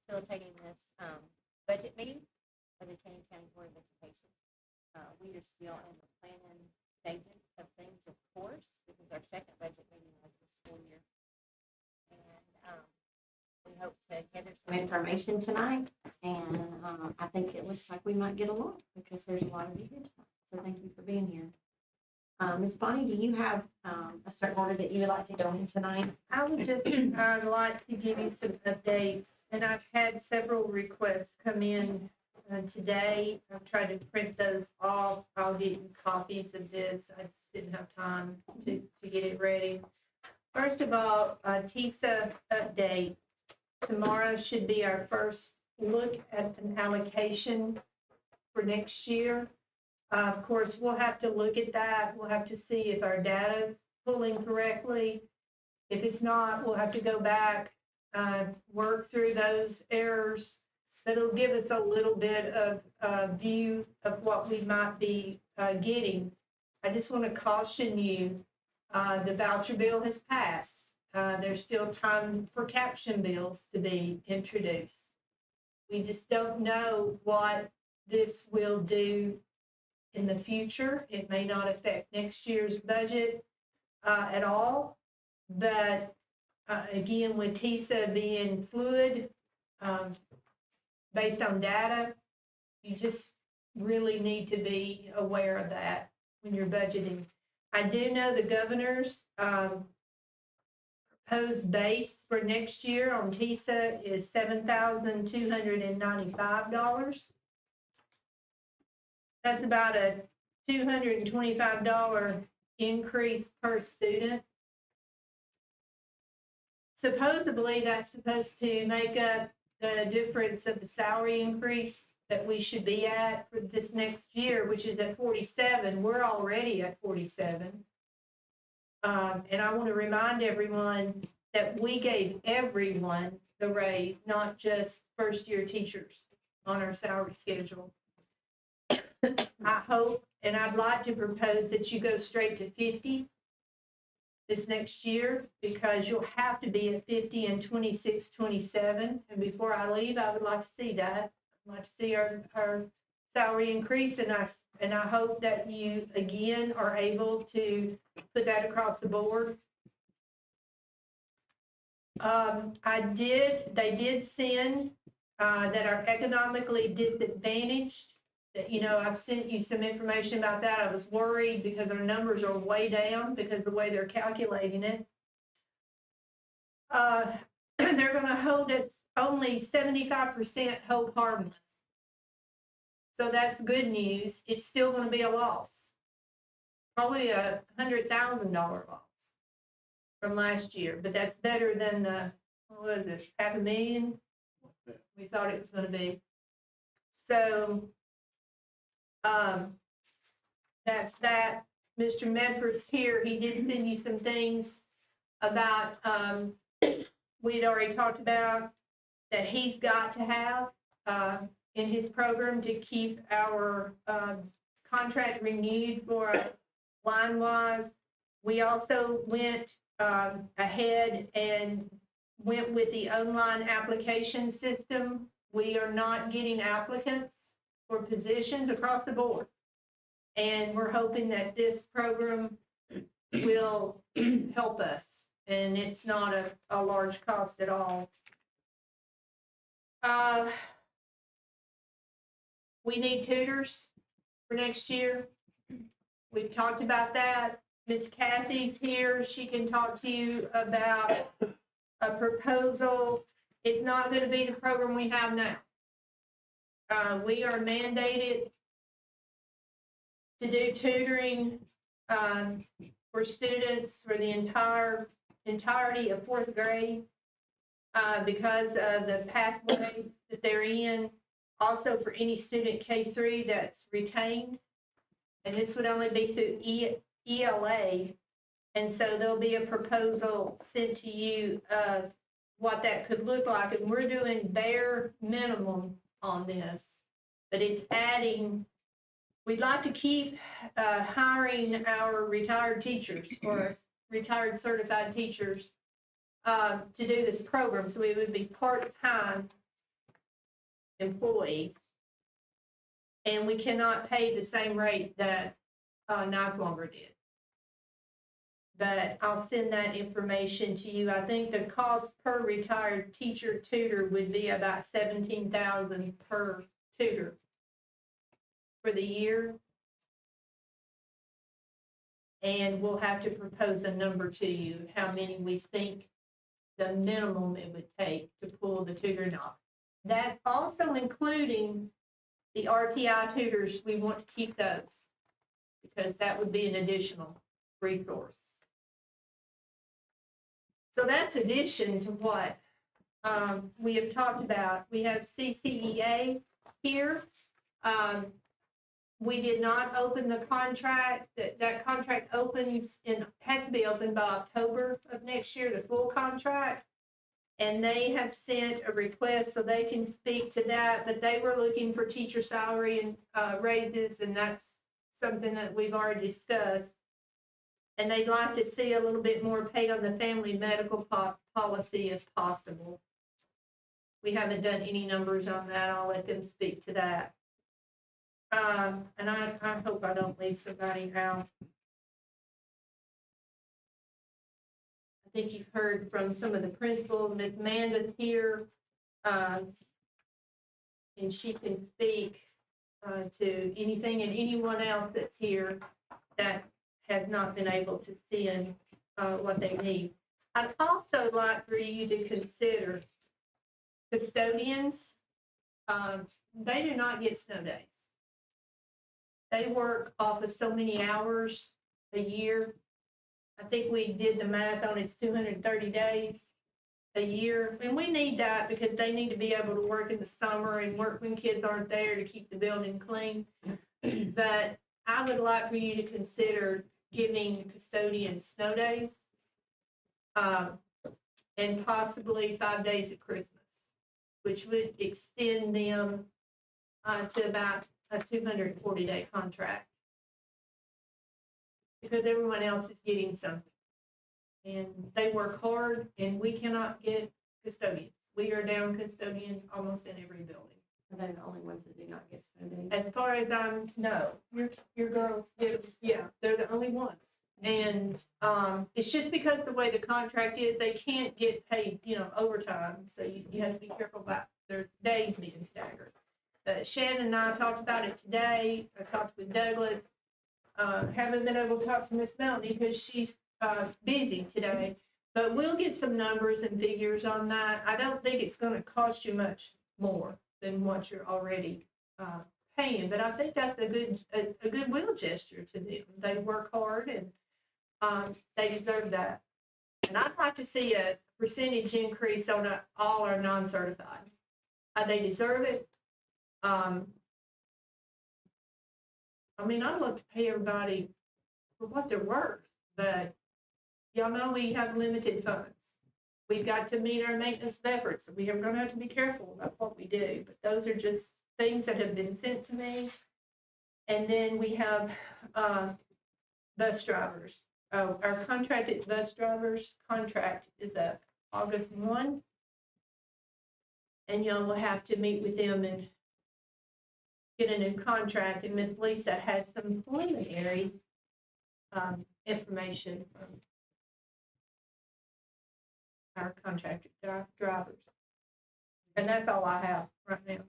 facilitating this budget meeting for the Canyon County Board of Education. We are still in the planning stages of things, of course. This is our second budget meeting of the school year. And we hope to gather some information tonight. And I think it looks like we might get along because there's a lot of you here tonight. So thank you for being here. Ms. Bonnie, do you have a certain order that you would like to go in tonight? I would just like to give you some updates, and I've had several requests come in today. I've tried to print those off. I'll get you copies of this. I just didn't have time to get it ready. First of all, TISA update. Tomorrow should be our first look at an allocation for next year. Of course, we'll have to look at that. We'll have to see if our data is pulling correctly. If it's not, we'll have to go back, work through those errors. But it'll give us a little bit of view of what we might be getting. I just want to caution you, the voucher bill has passed. There's still time for caption bills to be introduced. We just don't know what this will do in the future. It may not affect next year's budget at all, but again, with TISA being fluid, based on data, you just really need to be aware of that when you're budgeting. I do know the governor's proposed base for next year on TISA is $7,295. That's about a $225 increase per student. Supposedly, that's supposed to make up the difference of the salary increase that we should be at for this next year, which is at 47. We're already at 47. And I want to remind everyone that we gave everyone the raise, not just first-year teachers on our salary schedule. I hope, and I'd like to propose that you go straight to 50 this next year, because you'll have to be at 50 in 26, 27. And before I leave, I would like to see that. I'd like to see our salary increase, and I hope that you, again, are able to put that across the board. They did send that are economically disadvantaged. That, you know, I've sent you some information about that. I was worried because our numbers are way down because of the way they're calculating it. They're going to hold us only 75% hold harmless. So that's good news. It's still going to be a loss. Probably a $100,000 loss from last year, but that's better than the, what was it, $500,000 we thought it was going to be. So that's that. Mr. Medford's here. He did send you some things about, we'd already talked about that he's got to have in his program to keep our contract renewed for line-wise. We also went ahead and went with the online application system. We are not getting applicants for positions across the board. And we're hoping that this program will help us. And it's not a large cost at all. We need tutors for next year. We've talked about that. Miss Kathy's here. She can talk to you about a proposal. It's not going to be the program we have now. We are mandated to do tutoring for students for the entirety of 4th grade because of the pathway that they're in. Also for any student K-3 that's retained. And this would only be through ELA. And so there'll be a proposal sent to you of what that could look like. And we're doing bare minimum on this, but it's adding. We'd like to keep hiring our retired teachers or retired certified teachers to do this program. So we would be part-time employees. And we cannot pay the same rate that Niswonger did. But I'll send that information to you. I think the cost per retired teacher tutor would be about 17,000 per tutor for the year. And we'll have to propose a number to you, how many we think the minimum it would take to pull the tutor off. That's also including the RTI tutors. We want to keep those because that would be an additional resource. So that's addition to what we have talked about. We have CCEA here. We did not open the contract. That contract has to be opened by October of next year, the full contract. And they have sent a request so they can speak to that, but they were looking for teacher salary and raises, and that's something that we've already discussed. And they'd like to see a little bit more paid on the family medical policy if possible. We haven't done any numbers on that. I'll let them speak to that. And I hope I don't leave somebody out. I think you've heard from some of the principals. Ms. Amanda's here, and she can speak to anything and anyone else that's here that has not been able to send what they need. I'd also like for you to consider custodians. They do not get snow days. They work off of so many hours a year. I think we did the math on it's 230 days a year. And we need that because they need to be able to work in the summer and work when kids aren't there to keep the building clean. But I would like for you to consider giving custodians snow days and possibly 5 days at Christmas, which would extend them to about a 240-day contract because everyone else is getting something. And they work hard, and we cannot get custodians. We are down custodians almost in every building. Are they the only ones that do not get snow days? As far as no, your girls get, yeah, they're the only ones. And it's just because the way the contract is, they can't get paid, overtime. So you have to be careful about their days being staggered. Shannon and I talked about it today. I talked with Douglas. Haven't been able to talk to Miss Melanie because she's busy today. But we'll get some numbers and figures on that. I don't think it's going to cost you much more than what you're already paying. But I think that's a goodwill gesture to them. They work hard and they deserve that. And I'd like to see a percentage increase on all our non-certified. They deserve it. I'd love to pay everybody for what they're worth, but y'all know we have limited funds. We've got to meet our maintenance of efforts. We are going to have to be careful about what we do, but those are just things that have been sent to me. And then we have bus drivers. Our contracted bus drivers contract is up August 1. And y'all will have to meet with them and get a new contract. And Miss Lisa has some preliminary information from our contracted drivers. And that's all I have right now.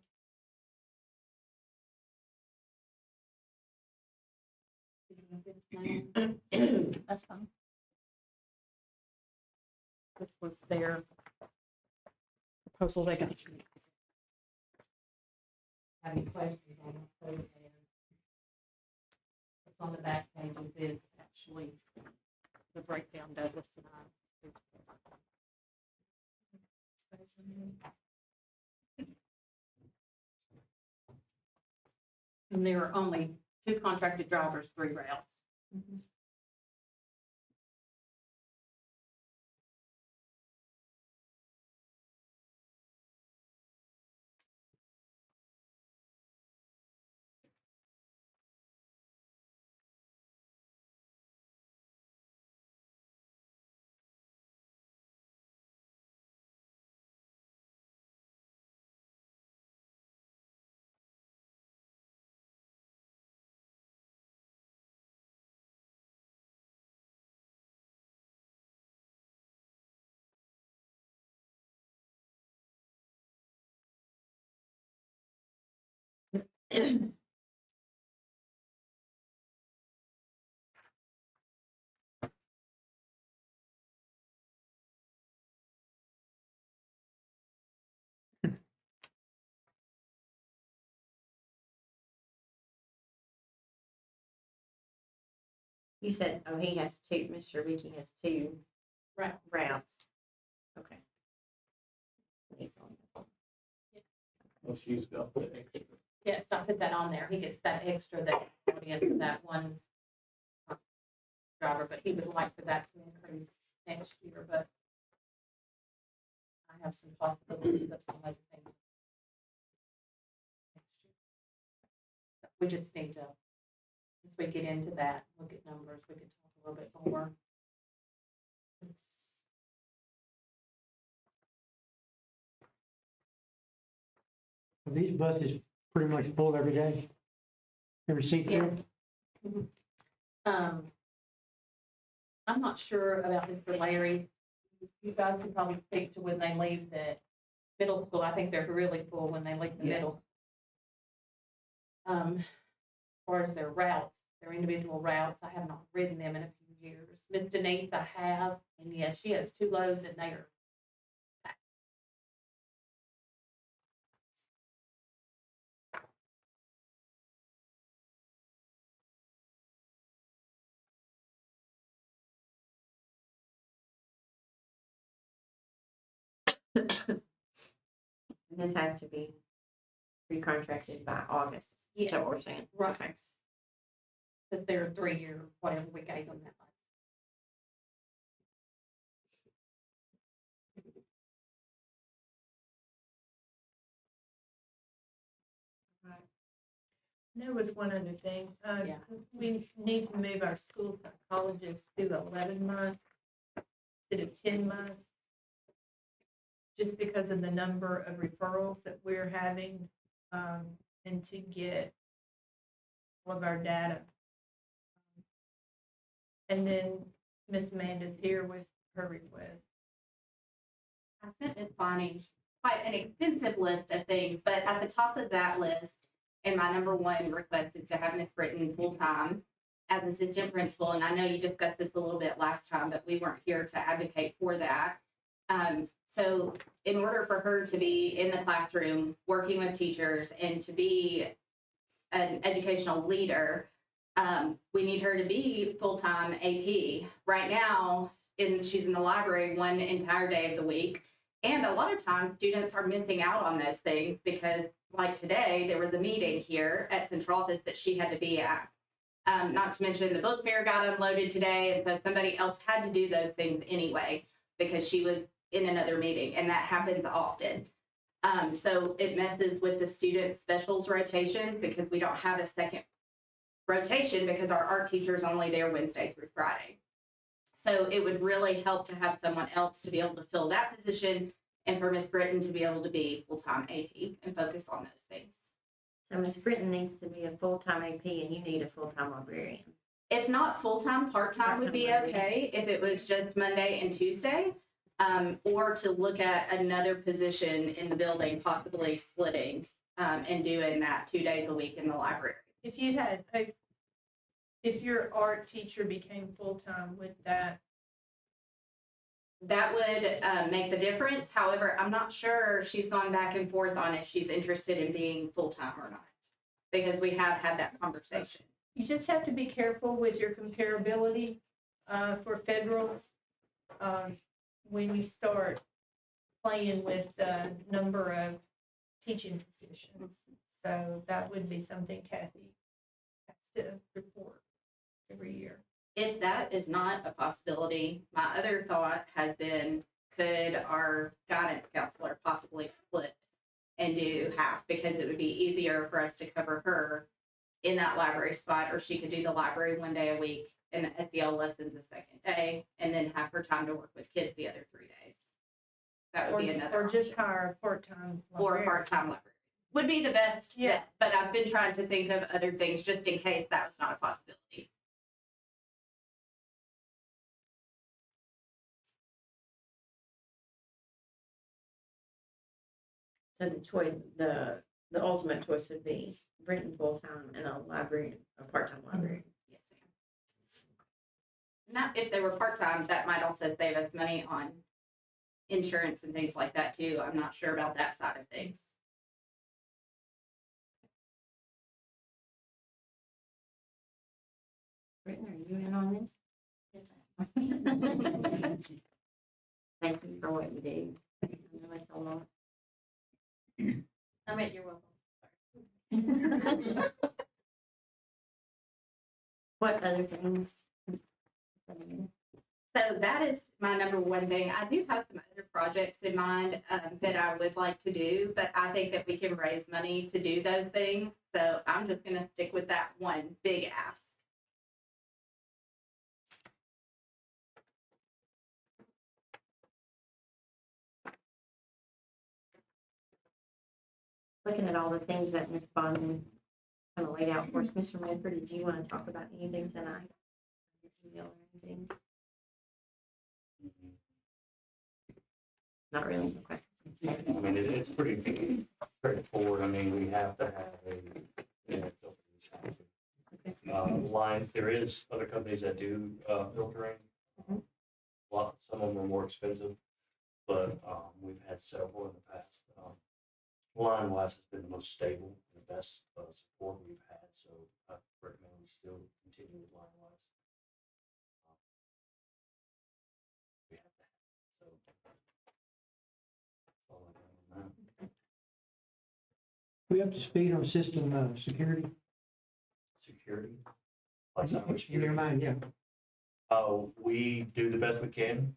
That's fine. This was their proposal they got. Have any questions on the code there? What's on the back pages is actually The breakdown Douglas and I. And there are only 2 contracted drivers, 3 routes. You said, oh, he has two, Mr. Vicky has two routes. Okay. He's on this one. Well, she's got the extra. Yes, I put that on there. He gets that extra that, for that one driver, but he would like for that to increase next year, but I have some possibilities of some other things. Next year. We just need to, as we get into that, look at numbers, we can talk a little bit more. Are these buses pretty much full every day? Every seat Yeah. filled? I'm not sure about Mr. Larry. You guys can probably speak to when they leave the middle school. I think they're really full when they leave the middle. As far as their routes, their individual routes, I have not ridden them in a few years. Miss Denise, I have, and yes, she has 2 loads and they are packed. And this has to be recontracted by August. Yes. Is that what we're saying? Right. Because they're 3-year, whatever we gave them that last. There was one other thing. Yeah. We need to move our school psychologist to 11 months instead of 10 months. Just because of the number of referrals that we're having, and to get all of our data. And then Miss Amanda's here with her request. I sent Ms. Bonnie quite an extensive list of things, but at the top of that list, and my number one request is to have Ms. Britton full-time as assistant principal. And I know you discussed this a little bit last time, but we weren't here to advocate for that. So in order for her to be in the classroom, working with teachers, and to be an educational leader, we need her to be full-time AP. Right now, she's in the library one entire day of the week. And a lot of times students are missing out on those things because, like today, there was a meeting here at central office that she had to be at. Not to mention the book fair got unloaded today, and so somebody else had to do those things anyway because she was in another meeting, and that happens often. So it messes with the student specials rotations because we don't have a second rotation because our art teacher is only there Wednesday through Friday. So it would really help to have someone else to be able to fill that position and for Miss Britton to be able to be full-time AP and focus on those things. So Ms. Britton needs to be a full-time AP and you need a full-time librarian. If not full-time, part-time would be okay if it was just Monday and Tuesday, or to look at another position in the building, possibly splitting and doing that 2 days a week in the library. If you had, if your art teacher became full-time with that, that would make the difference. However, I'm not sure she's gone back and forth on if she's interested in being full-time or not, because we have had that conversation. you just have to be careful with your comparability for federal when you start playing with the number of teaching positions. So that would be something Kathy has to report every year. If that is not a possibility, my other thought has been, could our guidance counselor possibly split and do half, because it would be easier for us to cover her in that library spot, or she could do the library 1 day a week and the SEL lessons the second day, and then have her time to work with kids the other 3 days. That would be another Or just option. hire a part-time. Or librarian. part-time library would be the best. Yeah. But I've been trying to think of other things just in case that was not a possibility. So the choice, the the ultimate choice would be Brenton full-time and a librarian, a part-time librarian. Yes, ma'am. Now, if they were part-time, that might also save us money on insurance and things like that too. I'm not sure about that side of things. Britton, are you in on this? Thank you for what you do. I know it's a lot. I mean, you're welcome. What other things? So that is my number one thing. I do have some other projects in mind that I would like to do, but I think that we can raise money to do those things. So I'm just gonna stick with that one big ask. Looking at all the things that Ms. Bondman kind of laid out for us, Mr. Medford, did you want to talk about anything tonight? Email or anything? Not really, okay. I mean, it's pretty straightforward. I mean, we have to have a, filter these houses. Line, there is other companies that do, filtering. Mhm. Some of them are more expensive, but, we've had several in the past. Line wise has been the most stable, and the best, support we've had, so I recommend we still continue with line wise. We have to have, so. That's all I got on that. We up to speed on system, security? Security. Like cyber In your security. mind, yeah. We do the best we can.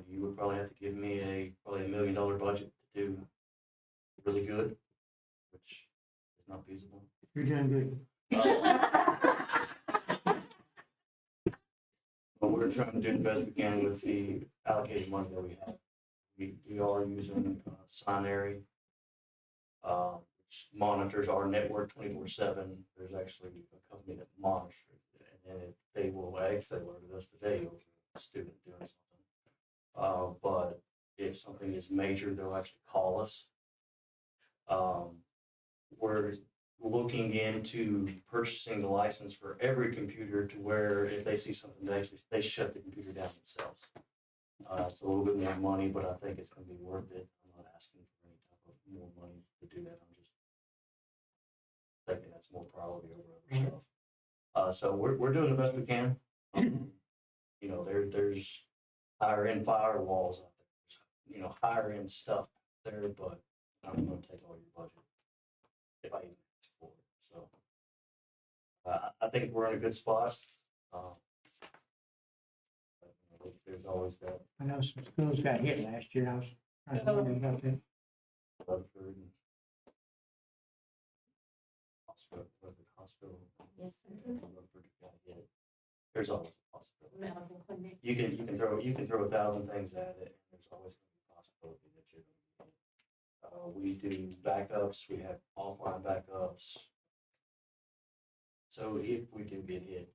You would probably have to give me probably $1 million budget to do really good, which is not feasible. You're doing good. But we're trying to do the best we can with the allocated money that we have. We are using Sinary, which monitors our network 24/7. There's actually a company that monitors it, and then they will actually alerted us today of a student doing something. But if something is major, they'll actually call us. We're looking into purchasing the license for every computer to where if they see something, they shut the computer down themselves. It's a little bit more money, but I think it's going to be worth it. I'm not asking for any type of more money to do that. I'm just thinking that's more priority over other stuff. So we're doing the best we can. There's higher end firewalls out there. Higher end stuff there, but I'm going to take all your budget if I even ask for it. So I think we're in a good spot. But, there's always that I know some schools got hit last year. I was trying to wonder about that. Rutherford and hospital. Yes, sir. Rutherford got hit. There's always a possibility. Medical clinic. You can throw 1,000 things at it, and there's always going to be a possibility that you're going to get hit. We do backups. We have offline backups. So if we do get hit,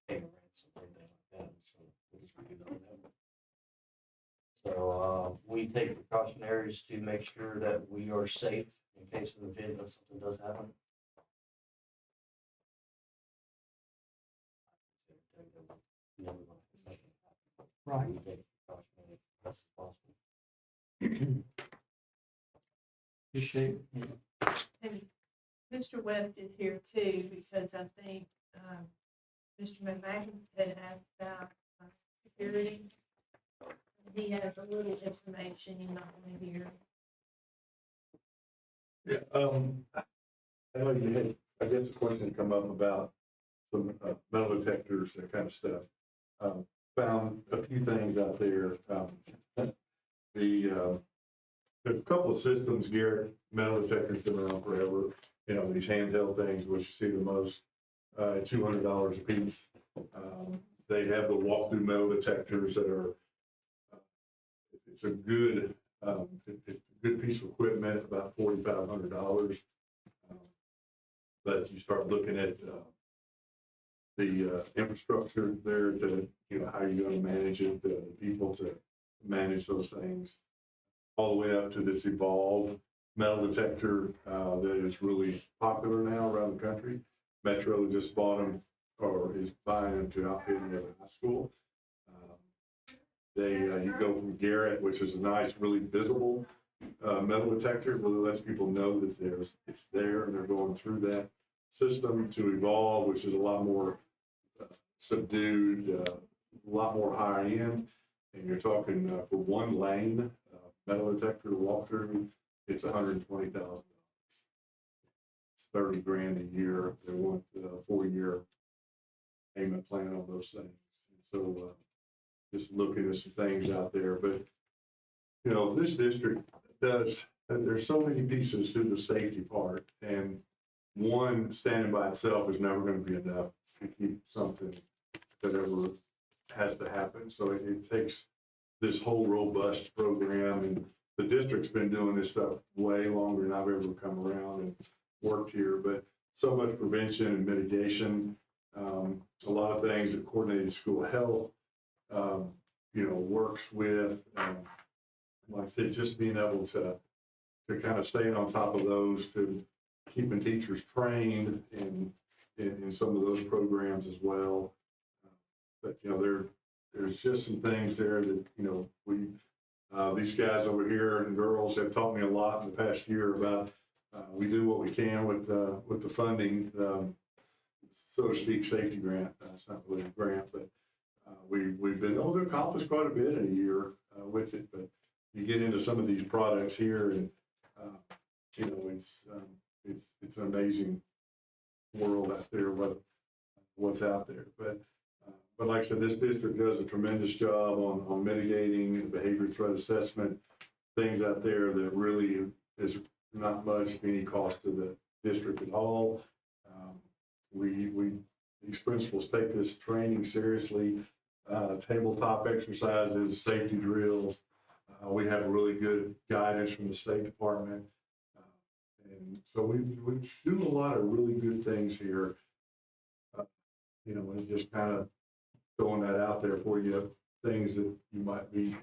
pay a ransom or anything like that, so we'll just redo that. So we take precautionaries to make sure that we are safe in case of the event of something does happen. Never want to have something happen. Right. We take precautionary as best as possible. Appreciate it. And Mr. West is here too, because I think, Mr. McMahon had asked about security. He has a little information you might want to hear. Yeah, I know you had, I guess, a question come up about some metal detectors, that kind of stuff. Found a few things out there. There's a couple of systems, Garrett, metal detectors been around forever. These handheld things, which you see the most, $200 a piece. They have the walk-through metal detectors that are, it's a good, it's a good piece of equipment, about $4,500. But you start looking at the infrastructure there to, how you're going to manage it, the people to manage those things. all the way up to this evolved metal detector, that is really popular now around the country. Metro just bought them, or is buying them to outfit in every high school. You go from Garrett, which is a nice, really visible, metal detector, really lets people know that it's there, and they're going through that system, to Evolve, which is a lot more subdued, a lot more high end. And you're talking for one lane, metal detector to walk through, it's $120,000. It's 30 grand a year. They want a 4-year payment plan on those things. And so just looking at some things out there, but you know, this district does, there's so many pieces to the safety part, and one standing by itself is never going to be enough to keep something that ever has to happen. So it takes this whole robust program, and the district's been doing this stuff way longer than I've ever come around and worked here, but so much prevention and mitigation, a lot of things that coordinated school health, you know, works with, like I said, just being able to kind of staying on top of those, to keeping teachers trained in some of those programs as well. But, you know, there's just some things there that, you know, these guys over here and girls have taught me a lot in the past year about, we do what we can with the funding, so to speak, safety grant. It's not really a grant, but we've been able to accomplish quite a bit in a year with it. But you get into some of these products here, and you know, it's an amazing world out there, what's out there. But like I said, this district does a tremendous job on mitigating the behavior threat assessment, things out there that really is not much of any cost to the district at all. These principals take this training seriously. Tabletop exercises, safety drills. We have really good guidance from the State Department. And so we do a lot of really good things here. You know, and just kind of throwing that out there for you, things that you might be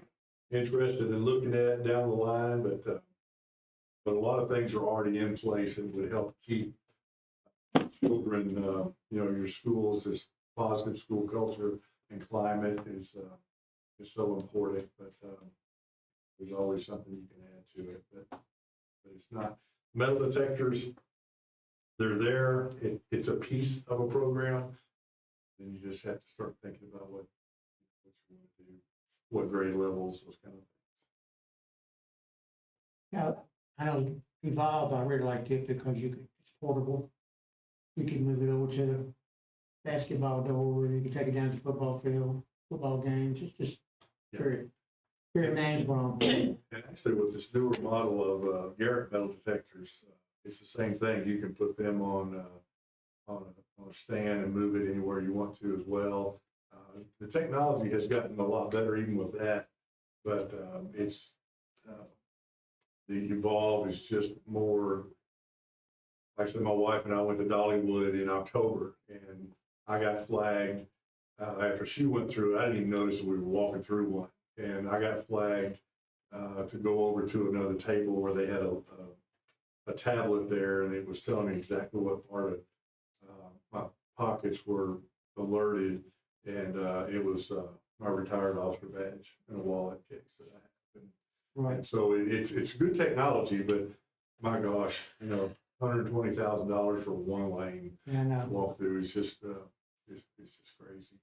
interested in looking at down the line, but a lot of things are already in place that would help keep children, you know, your schools, this positive school culture and climate is so important. But there's always something you can add to it. But it's not metal detectors. They're there. It's a piece of a program. Then you just have to start thinking about what you want to do, what grade levels, those kind of things. Now, I know Evolve, I really liked it because it's portable. You can move it over to the basketball door, you can take it down to the football field, football games. It's just very, very manageable. And actually, with this newer model of Garrett metal detectors, it's the same thing. You can put them on a stand and move it anywhere you want to as well. The technology has gotten a lot better even with that, but the Evolve is just more. Like I said, my wife and I went to Dollywood in October, and I got flagged after she went through. I didn't even notice that we were walking through one, and I got flagged to go over to another table where they had a tablet there, and it was telling me exactly what part of my pockets were alerted, and it was my retired officer badge and a wallet case that I had. Right. And so it's good technology, but my gosh, you know, $120,000 for one lane walk through is just it's just crazy.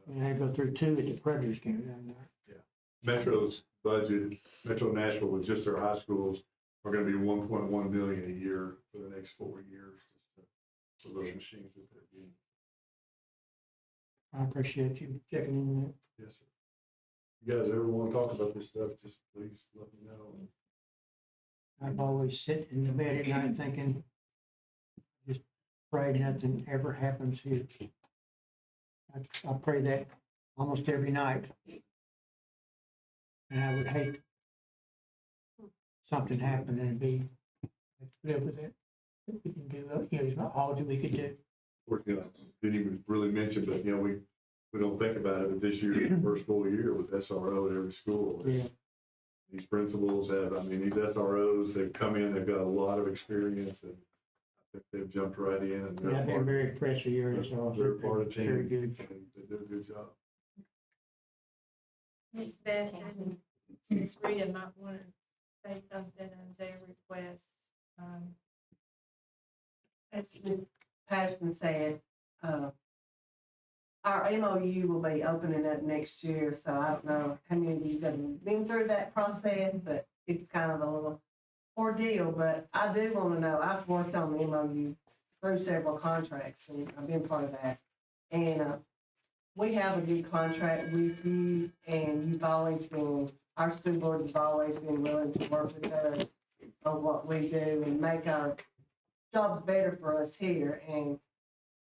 And I go through two at the Predators game down there. Yeah, Metro's budget, Metro Nashville with just their high schools are going to be 1.1 million a year for the next 4 years for those machines that they're getting. I appreciate you checking in there. Yes, sir. You guys ever want to talk about this stuff, just please let me know. I've always sit in the bed at night thinking, just pray nothing ever happens here. I pray that almost every night. And I would hate something happen and live with it. We can do, you know, it's not all that we could do. Of course, you know, didn't even really mention, but you know, we don't think about it, but this year is the first full year with SRO at every school. Yeah. These principals have, I mean, these SROs, they've come in, they've got a lot of experience, and I think they've jumped right in, and Yeah, I've been very impressed with yours, so they're part of the very team. good. They do a good job. Miss Beth and Miss Rita might want to say something on their request. As Ms. Patterson said, our MOU will be opening up next year, so I don't know how many of you have been through that process, but it's kind of a little ordeal, but I do want to know, I've worked on the MOU through several contracts, and I've been part of that. And, we have a good contract with you, and you've always been, our school board has always been willing to work with us on what we do and make our jobs better for us here. And,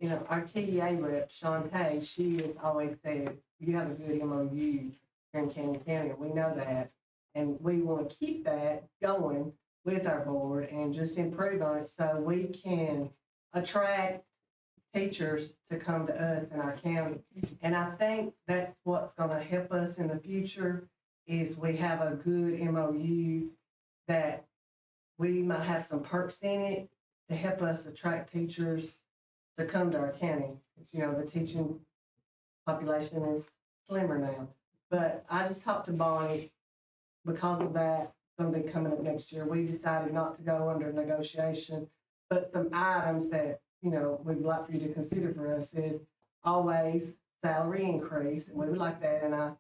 you know, our TEA rep, Shantae, she has always said, you have a good MOU here in Canyon County, and we know that. And we want to keep that going with our board and just improve on it so we can attract teachers to come to us in our county. And I think that's what's gonna help us in the future is we have a good MOU that we might have some perks in it to help us attract teachers to come to our county. You know, the teaching population is slimmer now. But I just talked to Bonnie because of that, gonna be coming up next year. We decided not to go under negotiation, but some items that, you know, we'd like for you to consider for us is always salary increase, and we would like that. And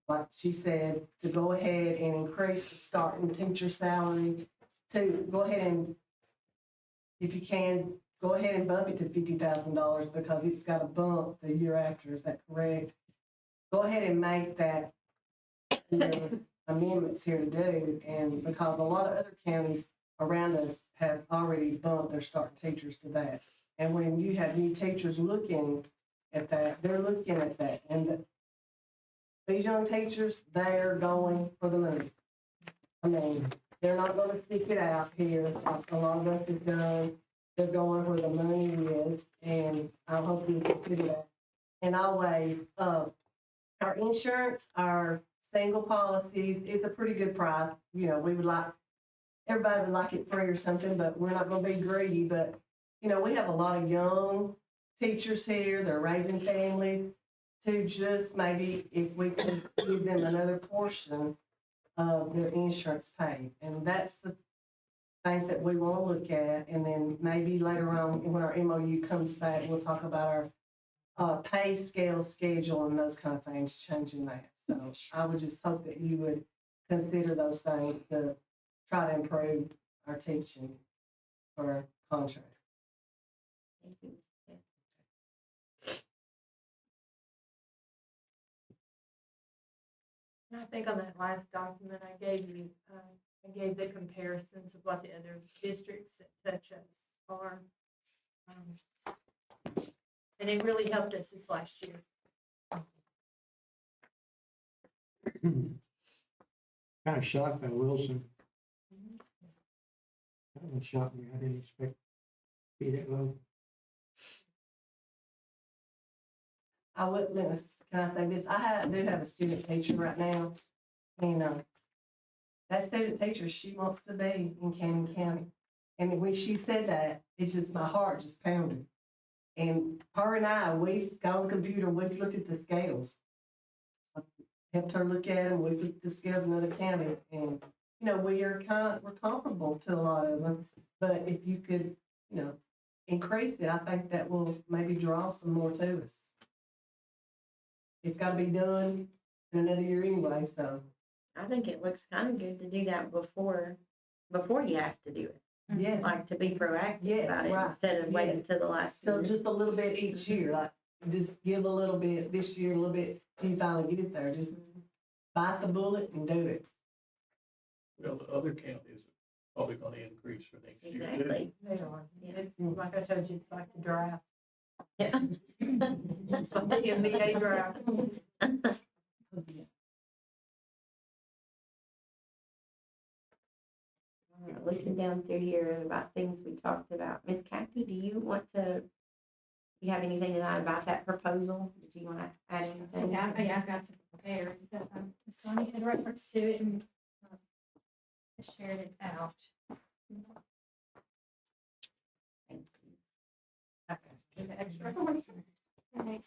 like she said, to go ahead and increase the starting teacher salary, to go ahead and, if you can, go ahead and bump it to $50,000 because it's got a bump the year after. Is that correct? Go ahead and make that, you know, amendments here to do, and because a lot of other counties around us has already bumped their starting teachers to that. And when you have new teachers looking at that, they're looking at that. And these young teachers, they're going for the money. I mean, they're not going to stick it out here like a lot of us has done. They're going where the money is, and I hope you consider that. And always, our insurance, our single policies is a pretty good price. You know, we would like, everybody would like it free or something, but we're not gonna be greedy. But, you know, we have a lot of young teachers here, they're raising families, to just maybe if we could give them another portion of their insurance paid. And that's the things that we wanna look at. And then maybe later on, when our MOU comes back, we'll talk about our pay scale schedule and those kind of things, changing that. So I would just hope that you would consider those things to try to improve our teaching for our contract. Thank you. And I think on that last document I gave you, I gave the comparisons of what the other districts that touch us are. And it really helped us this last year. Kind of shocked by Wilson. That one shocked me. I didn't expect to be that low. I would, can I say this? Do have a student teacher right now, and that student teacher, she wants to be in Canyon County. And when she said that, it just, my heart just pounded. And her and I, we got on the computer, we've looked at the scales. I helped her look at them, we've looked at the scales in other counties, and, you know, we're comparable to a lot of them. But if you could, you know, increase it, I think that will maybe draw some more to us. It's gotta be done in another year anyway, so, I think it looks kind of good to do that before you have to do it. yes. Like to be proactive Yes, about it right. instead of waiting Yes. till the last So year. just a little bit each year, like, just give a little bit this year, a little bit till you finally get it there. Just bite the bullet and do it. Well, the other counties are probably gonna increase for next year. too. Exactly. They are. Yeah. It's like I told you, it's like the draft. Yeah. It's like the NBA draft. Looking down through here about things we talked about. Ms. Kathy, do you want to, you have anything to add about that proposal? Do you want to add anything? Yeah, I've got to prepare, but Ms. Bonnie had reference to it, and shared it out. The extra. Right,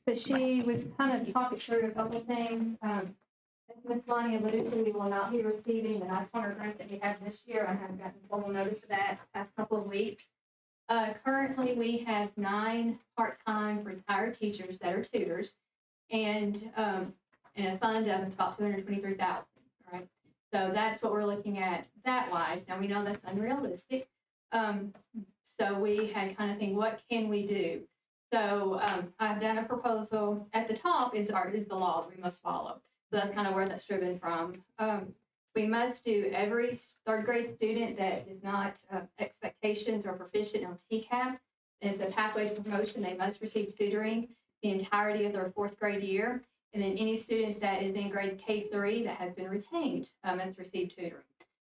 but we've kind of talked through a couple things. As Ms. Lonnie alluded to, we will not be receiving the nice corner grant that we have this year. I haven't gotten formal notice of that the past couple of weeks. Currently, we have 9 part-time retired teachers that are tutors and a fund of about $223,000, right? So that's what we're looking at that wise. Now, we know that's unrealistic. So we had kind of think, what can we do? So I've done a proposal. At the top is the law that we must follow. So that's kind of where that's driven from. We must do every 3rd grade student that is not expectations or proficient on TCAP as a pathway to promotion. They must receive tutoring the entirety of their 4th grade year. And then any student that is in grades K-3 that has been retained must receive tutoring.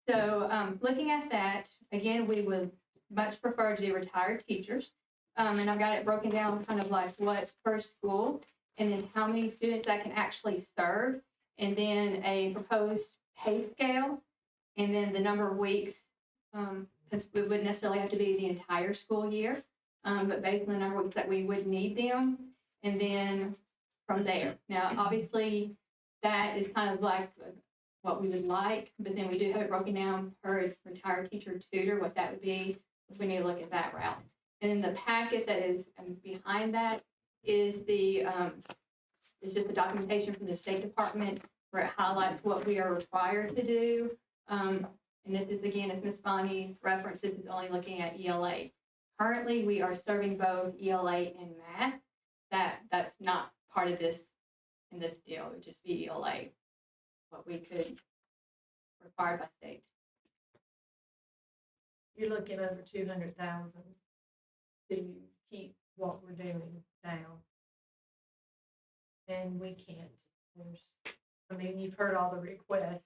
So looking at that, again, we would much prefer to do retired teachers. And I've got it broken down kind of like what per school, and then how many students that can actually serve, and then a proposed pay scale, and then the number of weeks, because it wouldn't necessarily have to be the entire school year, but based on the number of weeks that we would need them, and then from there. Now, obviously, that is kind of like what we would like, but then we do have it broken down per retired teacher tutor, what that would be, if we need to look at that route. And then the packet that is behind that is is just the documentation from the State Department where it highlights what we are required to do. And this is, again, as Ms. Bonnie referenced, this is only looking at ELA. Currently, we are serving both ELA and math. That's not part of this in this deal. It would just be ELA, what we could require by state. You're looking over 200,000 to keep what we're doing now. And we can't. You've heard all the requests.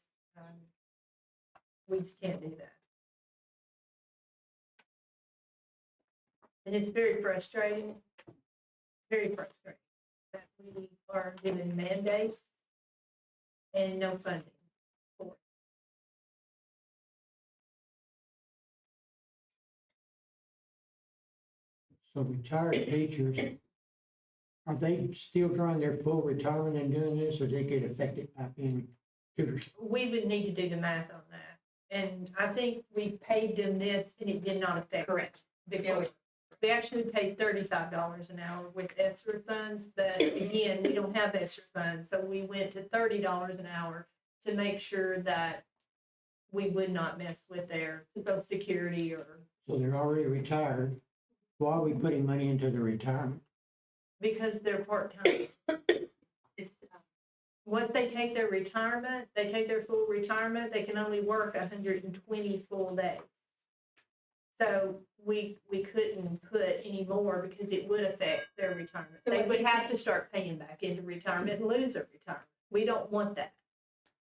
We just can't do that. And it's very frustrating that we are given mandates and no funding for it. So retired teachers, are they still drawing their full retirement and doing this, or they get affected by being tutors? We would need to do the math on that. And I think we paid them this and it did not affect. Correct. Before. We actually paid $35 an hour with ESSER funds, but again, we don't have ESSER funds. So we went to $30 an hour to make sure that we would not mess with their Social Security or. So they're already retired. Why are we putting money into the retirement? Because they're part-time. It's Once they take their retirement, they take their full retirement, they can only work 120 full days. So we couldn't put any more because it would affect their retirement. So They what would you have think- to start paying back into retirement and lose their retirement. We don't want that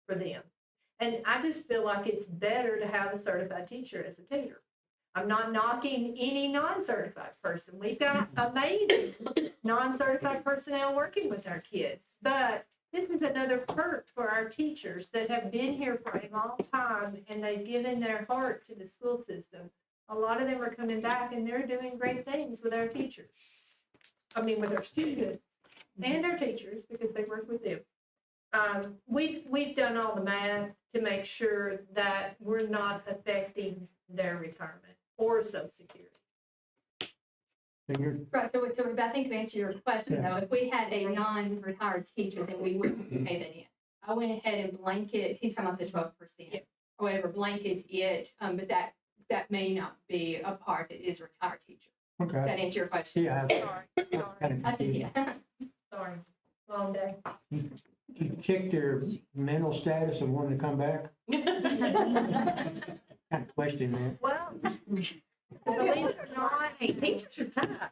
for them. And I just feel like it's better to have a certified teacher as a tutor. I'm not knocking any non-certified person. We've got amazing non-certified personnel working with our kids. But this is another perk for our teachers that have been here for a long time and they've given their heart to the school system. A lot of them are coming back and they're doing great things with our teachers. With our students and our teachers because they work with them. We've done all the math to make sure that we're not affecting their retirement or Social Security. Right, so I think to answer your question though, if we had a non-retired teacher, then we wouldn't pay that in. I went ahead and blanket, he's talking about the 12%, or whatever, blanket it, but that may not be a part that is a retired teacher. Does Okay. that answer your question? Yeah. Sorry. Kind I of said, confused. yeah. Sorry, long day. You check their mental status and want to come back? Kind of question that. Well, believe it or not, Hey, teachers are tough.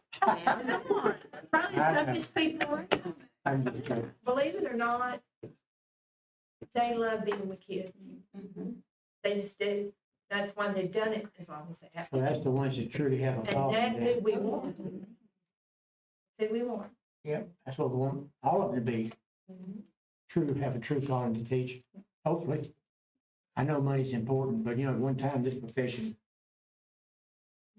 Now, come on. Probably the toughest people around. I'm just kidding. believe it or not, they love being with kids. They just do. That's why they've done it as long as they have. So that's the ones that truly have a And problem. that's then. who we want. That's who we want. Yep, that's what we want all of them to be. True, have a true calling to teach, hopefully. I know money's important, but at one time, this profession,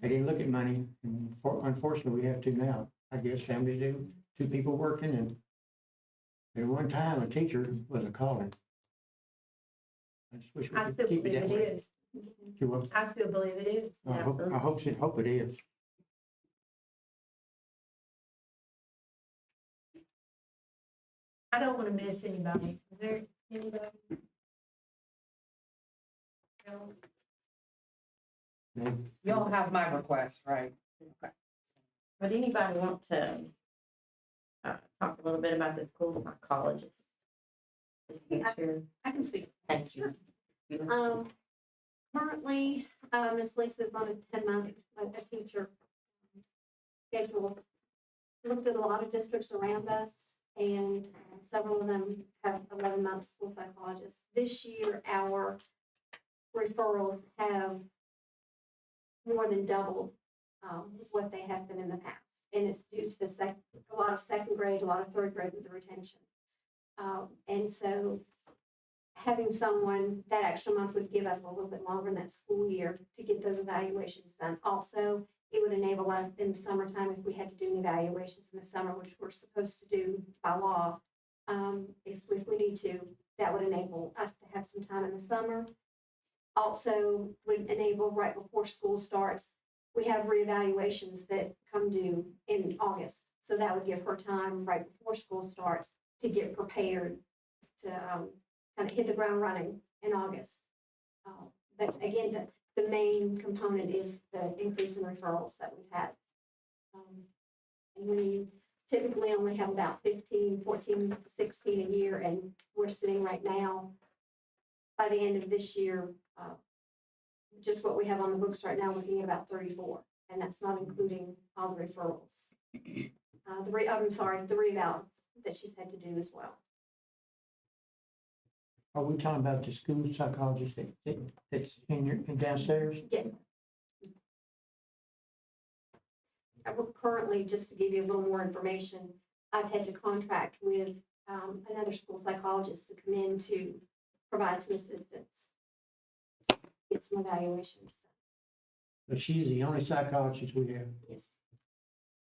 they didn't look at money, and unfortunately, we have to now. I guess families do, two people working, and at one time, a teacher was a calling. I just wish we I could still keep it believe that it way. is. You will. I still believe it is. I hope it is. I don't want to miss anybody. Is there anybody? No? Y'all have my request, right? Okay. Would anybody want to talk a little bit about the school psychologist? Just to make sure. I can speak. Thank you. Currently, Ms. Lisa's on a 10-month, a teacher schedule. Looked at a lot of districts around us, and several of them have 11-month school psychologists. This year, our referrals have more than doubled what they have been in the past. And it's due to a lot of second grade, a lot of third grade with the retention. And so having someone that extra month would give us a little bit longer in that school year to get those evaluations done. Also, it would enable us in the summertime, if we had to do any evaluations in the summer, which we're supposed to do by law, if we need to, that would enable us to have some time in the summer. Also would enable right before school starts, we have reevaluations that come due in August. So that would give her time right before school starts to get prepared to kind of hit the ground running in August. But again, the main component is the increase in referrals that we've had. And we typically only have about 15, 14 to 16 a year, and we're sitting right now, by the end of this year, just what we have on the books right now, looking at about 34, and that's not including all the referrals. The revals that she's had to do as well. Are we talking about the school psychologist that's in downstairs? Yes. We're currently, just to give you a little more information, I've had to contract with another school psychologist to come in to provide some assistance, get some evaluations. But she's the only psychologist we have. Yes.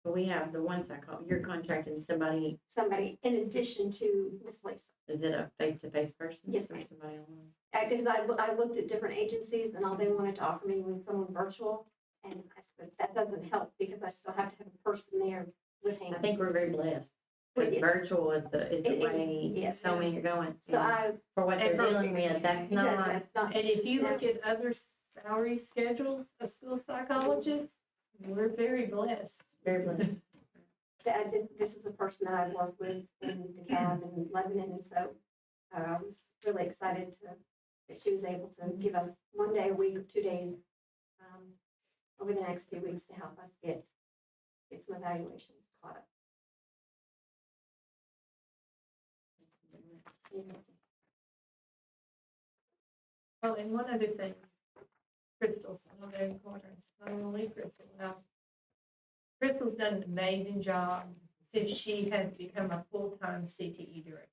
But we have the one psychologist, you're contracting somebody, Somebody in addition to Miss Lisa. is it a face-to-face person? Yes, Or ma'am. somebody online? Because I looked at different agencies and all they wanted to offer me was someone virtual. And I said, that doesn't help because I still have to have a person there with hands. I think we're very blessed. Well, Because yes. virtual is the It is, way yes. so many are going. So And for what they're and for- dealing with, that's not, that's not, And if you look at other salary schedules of school psychologists, we're very blessed. very blessed. this is a person that I've worked with in DeKalb and Lebanon. And so I was really excited that she was able to give us 1 day a week or 2 days over the next few weeks to help us get some evaluations caught up. Oh, and one other thing, Crystal's on the very corner, I don't want to leave Crystal out. Crystal's done an amazing job since she has become a full-time CTE director.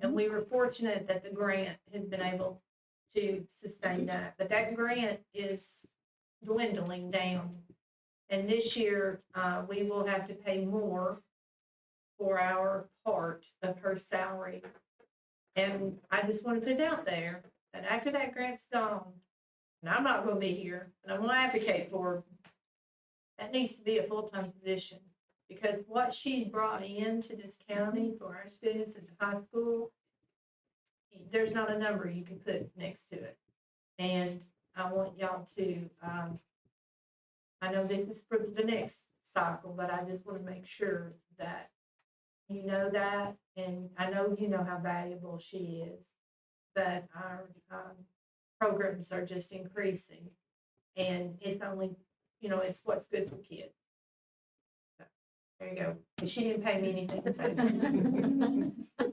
And we were fortunate that the grant has been able to sustain that, but that grant is dwindling down. And this year, we will have to pay more for our part of her salary. And I just want to put it out there that after that grant's gone, and I'm not going to be here, and I'm going to advocate for her, that needs to be a full-time position. Because what she's brought into this county for our students at the high school, there's not a number you can put next to it. And I want y'all to, I know this is for the next cycle, but I just want to make sure that you know that, and I know you know how valuable she is, but our programs are just increasing, and it's only, it's what's good for kids. So, there you go. But she didn't pay me anything to say that.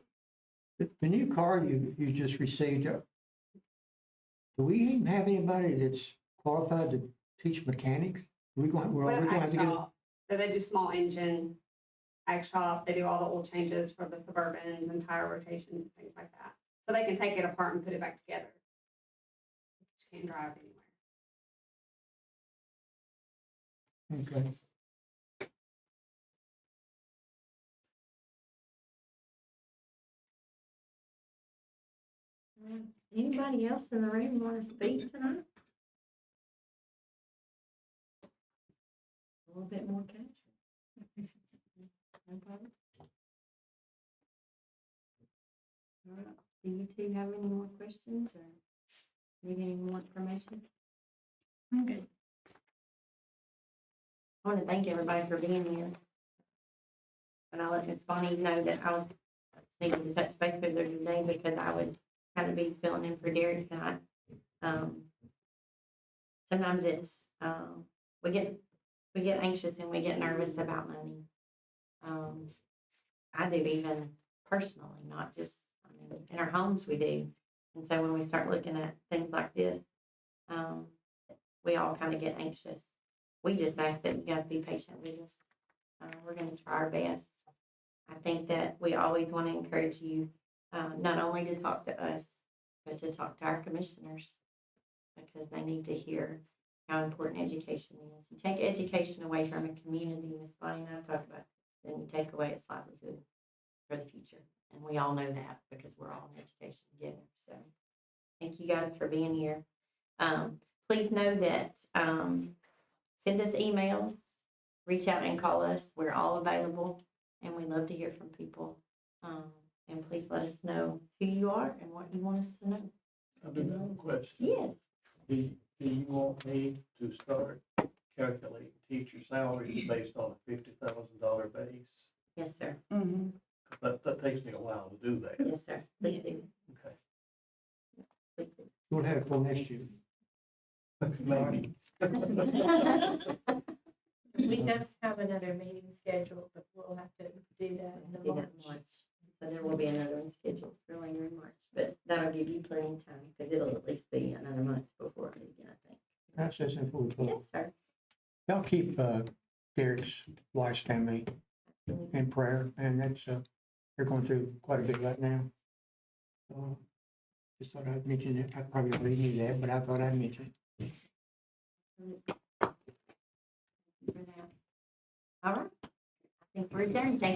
The new car you just received, do we even have anybody that's qualified to teach mechanics? We're going to have to get. So they do small engine, ag shop, they do all the oil changes for the Suburbans and tire rotations and things like that. So they can take it apart and put it back together. can't drive anywhere. Okay. Anybody else in the room want to speak tonight? A little bit more casual. No problem. All right. Do you two have any more questions or need any more information? I'm good. I want to thank everybody for being here. And I'll let Ms. Bonnie know that I was needing to touch base with her today because I would kind of be filling in for Derek tonight. Sometimes it's, we get anxious and we get nervous about money. I do even personally, not just, I mean, in our homes we do. And so when we start looking at things like this, we all kind of get anxious. We just ask that you guys be patient with us. We're going to try our best. I think that we always want to encourage you, not only to talk to us, but to talk to our commissioners, because they need to hear how important education is. You take education away from a community, Ms. Bonnie and I talked about, then you take away its livelihood for the future. And we all know that because we're all in education together. So thank you guys for being here. Please know that send us emails, reach out and call us. We're all available and we love to hear from people. And please let us know who you are and what you want us to know. I do have a question. Yeah. Do you want me to start calculating teacher salaries based on a $50,000 base? Yes, sir. That takes me a while to do that. Yes, sir. Please do. Okay. Please do. We'll have it for next year. Maybe. We don't have another meeting scheduled, but we'll have to do that in Do the that in March. So there will be another one scheduled for later in March, but that'll give you plenty of time because it'll at least be another month before it again, I think. Can I say something before we close? Yes, sir. Y'all keep Derek's wife's family in prayer, and that's they're going through quite a bit right now. So just thought I'd mention it. I probably already knew that, but I thought I'd mention it. For that. All right. I think we're adjourned. Thank